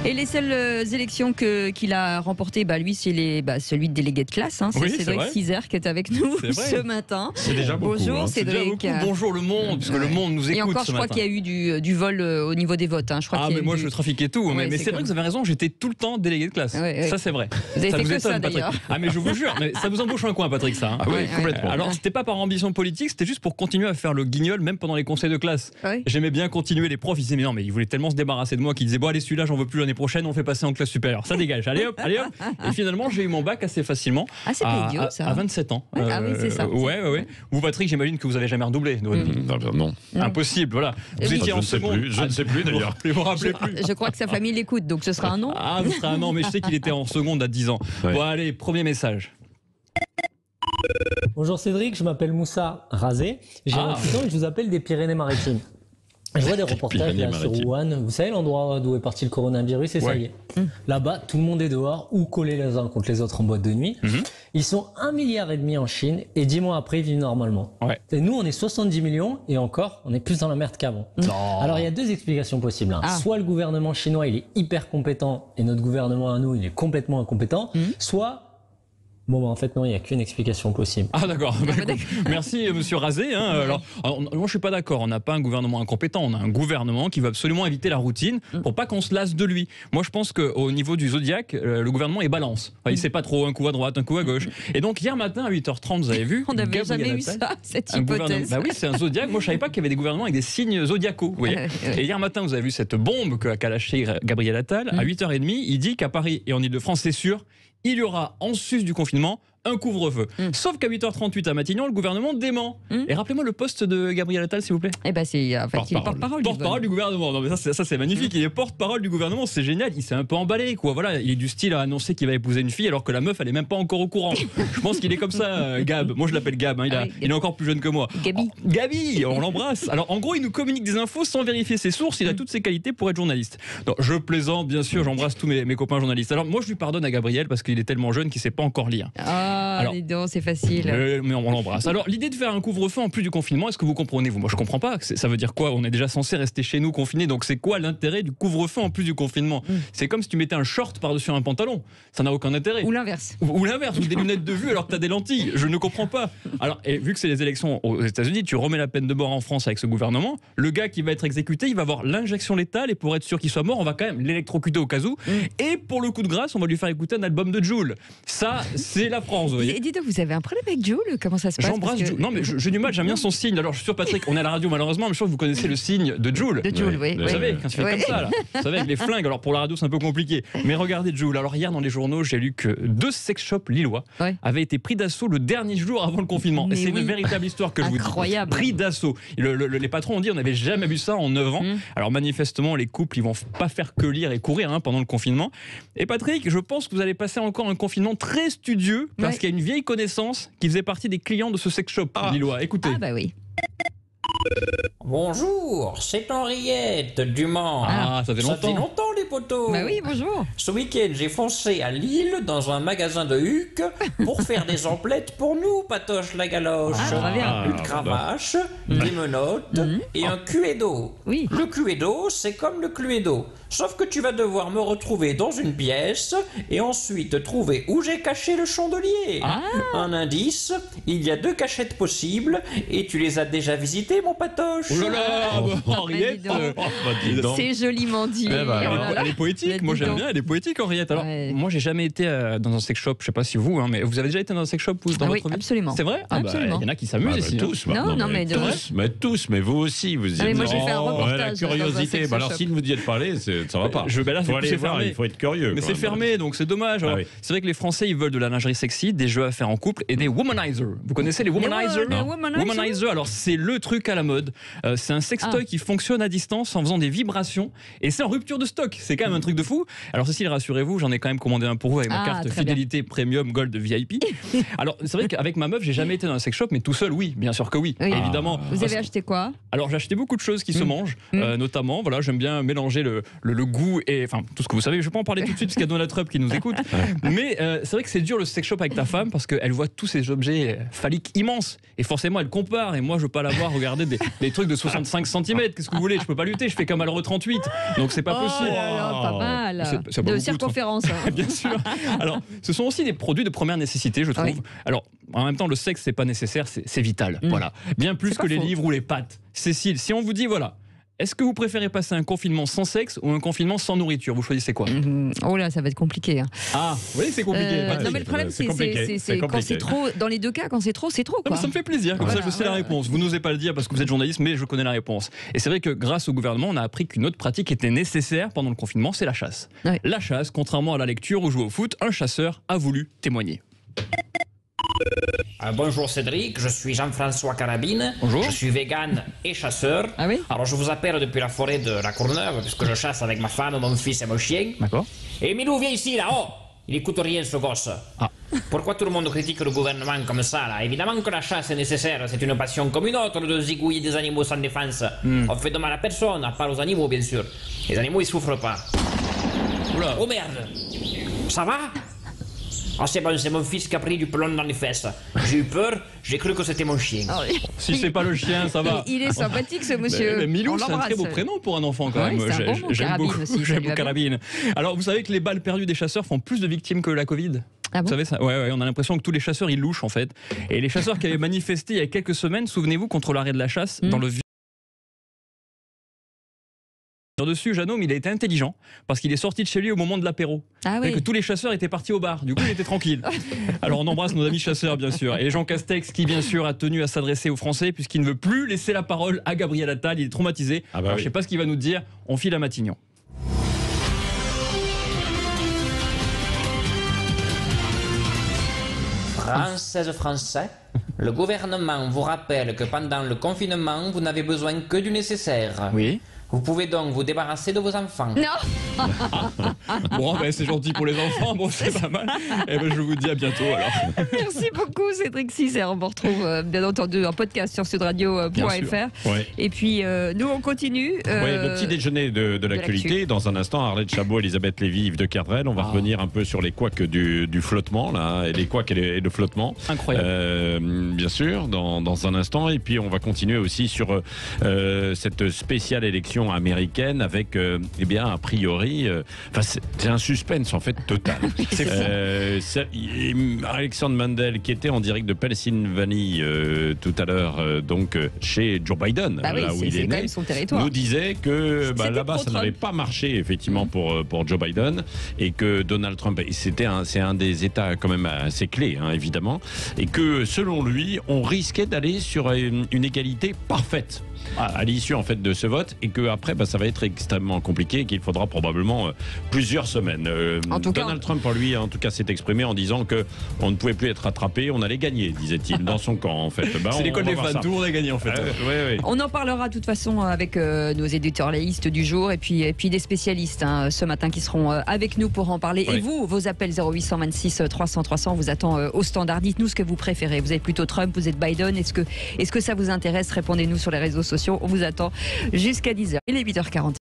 Et les seules élections qu'il a remportées, lui, c'est celui de délégué de classe. Hein. C'est Oui, Cédric Cizer qui est avec nous ce matin. C'est déjà beaucoup. Bonjour Cédric. Déjà beaucoup. Bonjour le monde, parce que le monde nous écoute. Et encore, ce je crois matin. qu'il y a eu du vol au niveau des votes. Hein. Je crois mais je trafiquais tout. Ouais, mais c'est vrai que vous avez raison, j'étais tout le temps délégué de classe. Ouais. Ça, c'est vrai. Vous avez fait vous que étonne, ça, Patrick. d'ailleurs. Ah, mais je vous jure, mais ça vous embauche un coin, Patrick, ça. Hein. Oui, complètement. Alors, c'était pas par ambition politique, c'était juste pour continuer à faire le guignol, même pendant les conseils de classe. Ouais. J'aimais bien continuer. Les profs, ils disaient, mais non, mais ils voulaient tellement se débarrasser de moi qu'ils disaient, bon, allez, celui-là, j'en veux plus l'année prochaine, on le fait passer en classe supérieure. Ça dégage. Allez hop. Et finalement, j'ai eu mon bac assez facilement. Ah, c'est pas idiot, ça. À 27 ans. Ouais, ah oui, c'est ça. Ouais. Vous, Patrick, j'imagine que vous avez jamais redoublé. Non. Impossible, voilà. Vous étiez en seconde. Je ne sais plus d'ailleurs. Vous vous rappelez plus. Je crois que sa famille l'écoute, donc ce sera un non. Ah, ce sera un non, mais je sais qu'il était en seconde à 10 ans. Ouais. Bon, allez, premier message. Bonjour Cédric, je m'appelle Moussa Razé, j'ai 28 ans et je vous appelle des Pyrénées-Maritimes. Je vois des reportages là, sur Wuhan, vous savez l'endroit d'où est parti le coronavirus et ça y est. Là-bas, tout le monde est dehors ou collés les uns contre les autres en boîte de nuit. Ils sont 1,5 milliard en Chine et 10 mois après, ils vivent normalement. Ouais. Et nous, on est 70 millions et encore, on est plus dans la merde qu'avant. Alors, il y a deux explications possibles. Hein. Soit le gouvernement chinois, il est hyper compétent et notre gouvernement à nous, il est complètement incompétent. Soit... en fait, non, il n'y a qu'une explication possible. Ah, d'accord. Merci, monsieur Razé. Alors, moi, je suis pas d'accord. On n'a pas un gouvernement incompétent. On a un gouvernement qui veut absolument éviter la routine pour pas qu'on se lasse de lui. Moi, je pense qu'au niveau du zodiaque, le gouvernement est balance. Enfin, il sait pas trop un coup à droite, un coup à gauche. Et donc, hier matin, à 8h30, vous avez vu. On n'avait jamais eu ça, cette hypothèse. Oui, c'est un zodiaque. Moi, je savais pas qu'il y avait des gouvernements avec des signes zodiacaux. Vous voyez. Et hier matin, vous avez vu cette bombe qu'a lâchée Gabriel Attal. À 8h30, il dit qu'à Paris et en Ile-de-France, c'est sûr, il y aura, en sus du confinement, un couvre-feu. Sauf qu'à 8h38 à Matignon, le gouvernement dément. Et rappelez-moi le poste de Gabriel Attal, s'il vous plaît. C'est il est porte-parole. Porte-parole du gouvernement. Non, mais ça c'est magnifique. Il est porte-parole du gouvernement, c'est génial. Il s'est un peu emballé, quoi. Voilà, il est du style à annoncer qu'il va épouser une fille alors que la meuf, elle est même pas encore au courant. Je pense qu'il est comme ça, Gab. Moi, je l'appelle Gab. Hein. Il est encore plus jeune que moi. Gabi, on l'embrasse. Alors, en gros, il nous communique des infos sans vérifier ses sources. Il a toutes ses qualités pour être journaliste. Non, je plaisante, bien sûr. J'embrasse tous mes copains journalistes. Alors, moi, je lui pardonne à Gabriel parce qu'il est tellement jeune qu'il sait pas encore lire. Alors, dis donc, c'est facile. Mais on l'embrasse. Alors, l'idée de faire un couvre-feu en plus du confinement, est-ce que vous comprenez, vous? Moi, je comprends pas. Ça veut dire quoi? On est déjà censé rester chez nous confinés. Donc, c'est quoi l'intérêt du couvre-feu en plus du confinement? C'est comme si tu mettais un short par-dessus un pantalon. Ça n'a aucun intérêt. Ou l'inverse. Ou des lunettes de vue alors que tu as des lentilles. Je ne comprends pas. Alors, et vu que c'est les élections aux États-Unis, tu remets la peine de mort en France avec ce gouvernement. Le gars qui va être exécuté, il va avoir l'injection létale et pour être sûr qu'il soit mort, on va quand même l'électrocuter au cas où. Et pour le coup de grâce, on va lui faire écouter un album de Jul. Ça, c'est la France, vous voyez. Et dites-donc, vous avez un problème avec Jul? Comment ça se passe? J'embrasse Jul. Non, mais j'ai du mal, j'aime bien son signe. Alors, je suis sûr, Patrick, on est à la radio malheureusement, mais je crois que vous connaissez le signe de Jul. De Jul, oui. Vous savez, quand il fait comme ça, là. Vous savez, avec les flingues. Alors, pour la radio, c'est un peu compliqué. Mais regardez Jul. Alors, hier, dans les journaux, j'ai lu que 2 sex shops lillois avaient été pris d'assaut le dernier jour avant le confinement. Et c'est une véritable histoire que je vous dis. Incroyable. Pris d'assaut. Les patrons ont dit on n'avait jamais vu ça en 9 ans. Alors, manifestement, les couples, ils vont pas faire que lire et courir pendant le confinement. Et Patrick, je pense que vous allez passer encore un confinement très studieux parce qu'il y a une vieille connaissance qui faisait partie des clients de ce sex shop lillois. Écoutez. Ah, bah oui. Bonjour, c'est Henriette du Mans. Ah, ça fait longtemps. Ça fait longtemps, les potos. Bah oui, bonjour. Ce week-end, j'ai foncé à Lille dans un magasin de huc pour faire des emplettes pour nous, Patoche la galoche. très bien. Une cravache, des menottes et un Cluedo. Oui. Le Cluedo, c'est comme le Cluedo. Sauf que tu vas devoir me retrouver dans une pièce et ensuite trouver où j'ai caché le chandelier. Un indice, il y a 2 cachettes possibles et tu les as déjà visitées, mon Patoche. Oh là là, Henriette. C'est joliment dit. Elle est poétique, moi j'aime bien, elle est poétique, Henriette. Alors, moi j'ai jamais été dans un sex shop, je sais pas si vous, mais vous avez déjà été dans un sex shop dans votre vie? Absolument. C'est vrai? Absolument. Il y en a qui s'amusent ici. Tous, mais vous aussi, vous y êtes. Mais moi j'ai fait un reportage. La curiosité. Alors, si vous y êtes parlé, ça va pas. Là, faut aller voir, il faut être curieux. Mais c'est fermé, donc c'est dommage. C'est vrai que les Français, ils veulent de la lingerie sexy, des jeux à faire en couple et des womanizers. Vous connaissez les womanizers? Womanizer, alors c'est le truc à la mode. C'est un sextoy qui fonctionne à distance en faisant des vibrations et c'est en rupture de stock. C'est quand même un truc de fou. Alors ceci, rassurez-vous, j'en ai quand même commandé un pour vous avec ma carte fidélité premium gold VIP. Alors c'est vrai qu'avec ma meuf, j'ai jamais été dans un sex shop, mais tout seul, oui, bien sûr que oui. Évidemment. Vous avez acheté quoi? Alors j'ai acheté beaucoup de choses qui se mangent, notamment, voilà, j'aime bien mélanger le goût et enfin tout ce que vous savez. Je vais pas en parler tout de suite parce qu'il y a Donald Trump qui nous écoute. Mais c'est vrai que c'est dur le sex shop avec ta femme parce qu'elle voit tous ces objets phalliques immenses et forcément elle compare. Et moi je veux pas la voir regarder des trucs de 65 cm. Qu'est-ce que vous voulez? Je peux pas lutter. Je fais comme Malraux 38. Donc c'est pas possible. là, pas mal. C'est pas de beaucoup, circonférence. Hein. Bien sûr. Alors, ce sont aussi des produits de première nécessité, je trouve. Oui. Alors, en même temps, le sexe, c'est pas nécessaire, c'est vital. Voilà. Bien plus que les livres ou les pâtes. Cécile, si on vous dit, voilà, est-ce que vous préférez passer un confinement sans sexe ou un confinement sans nourriture? Vous choisissez quoi? Oh là, ça va être compliqué. Hein. Ah, oui, c'est compliqué. Non, mais le problème, c'est quand c'est trop. Dans les deux cas, quand c'est trop, c'est trop. Quoi. Ça me fait plaisir. Comme ça, je sais la réponse. Vous n'osez pas le dire parce que vous êtes journaliste, mais je connais la réponse. Et c'est vrai que grâce au gouvernement, on a appris qu'une autre pratique était nécessaire pendant le confinement, c'est la chasse. Ouais. La chasse, contrairement à la lecture ou jouer au foot, un chasseur a voulu témoigner. Bonjour Cédric, je suis Jean-François Carabine. Bonjour. Je suis vegan et chasseur. Ah oui? Alors je vous appelle depuis la forêt de la Courneuve, puisque je chasse avec ma femme, mon fils et mon chien. D'accord. Et Milou, viens ici là, oh! Il écoute rien ce gosse. Ah. Pourquoi tout le monde critique le gouvernement comme ça là? Évidemment que la chasse est nécessaire, c'est une passion comme une autre de zigouiller des animaux sans défense. On fait de mal à personne, à part aux animaux bien sûr. Les animaux ils souffrent pas. Oula. Oh merde! Ça va? Ah c'est bon, c'est mon fils qui a pris du plomb dans les fesses. J'ai eu peur, j'ai cru que c'était mon chien. Oh, oui. Si c'est pas le chien, ça va. Il est sympathique ce monsieur. Mais Milou, c'est un très beau prénom pour un enfant quand même. J'aime beaucoup Carabine. Alors vous savez que les balles perdues des chasseurs font plus de victimes que la Covid? Ah bon? Vous savez ça? Ouais, on a l'impression que tous les chasseurs ils louchent en fait. Et les chasseurs qui avaient manifesté il y a quelques semaines, souvenez-vous, contre l'arrêt de la chasse dans le dessus, Jeannot, il a été intelligent parce qu'il est sorti de chez lui au moment de l'apéro. Ah oui. Que tous les chasseurs étaient partis au bar. Du coup, il était tranquille. Alors, on embrasse nos amis chasseurs, bien sûr. Et Jean Castex, qui, bien sûr, a tenu à s'adresser aux Français puisqu'il ne veut plus laisser la parole à Gabriel Attal. Il est traumatisé. Alors, je ne sais pas ce qu'il va nous dire. On file à Matignon. Françaises, Français, le gouvernement vous rappelle que pendant le confinement, vous n'avez besoin que du nécessaire. Oui. Vous pouvez donc vous débarrasser de vos enfants. Non. Bon, c'est gentil pour les enfants, bon, c'est pas mal. Et je vous dis à bientôt alors. Merci beaucoup Cédric Cissère. On vous retrouve bien entendu en podcast sur sudradio.fr. Ouais. Et puis nous on continue. Le petit déjeuner de l'actualité. Dans un instant, Arlette Chabot, Elisabeth Lévy, Yves de Kerdrel. On va revenir un peu sur les couacs du flottement, là, et les couacs et le flottement. Incroyable. Bien sûr, dans un instant. Et puis on va continuer aussi sur cette spéciale élection américaine avec, a priori, c'est un suspense en fait total. Alexandre Mandel, qui était en direct de Pennsylvanie tout à l'heure, donc chez Joe Biden, là où il est né, son territoire, nous disait que là-bas ça n'avait pas marché effectivement pour Joe Biden et que Donald Trump, c'est un des États quand même assez clés, hein, évidemment, et que selon lui, on risquait d'aller sur une égalité parfaite à l'issue en fait de ce vote, et que après ça va être extrêmement compliqué et qu'il faudra probablement plusieurs semaines. Donald Trump lui en tout cas s'est exprimé en disant que on ne pouvait plus être rattrapé, on allait gagner, disait-il, dans son camp en fait. C'est l'école des fans, tout le monde a gagné en fait. Oui. On en parlera de toute façon avec nos éditorialistes du jour et puis des spécialistes ce matin qui seront avec nous pour en parler. Et vous, vos appels 0826 300 300, on vous attend au standard. Dites-nous ce que vous préférez. Vous êtes plutôt Trump, vous êtes Biden, est-ce que ça vous intéresse? Répondez-nous sur les réseaux sociaux. On vous attend jusqu'à 10h. Il est 8h40.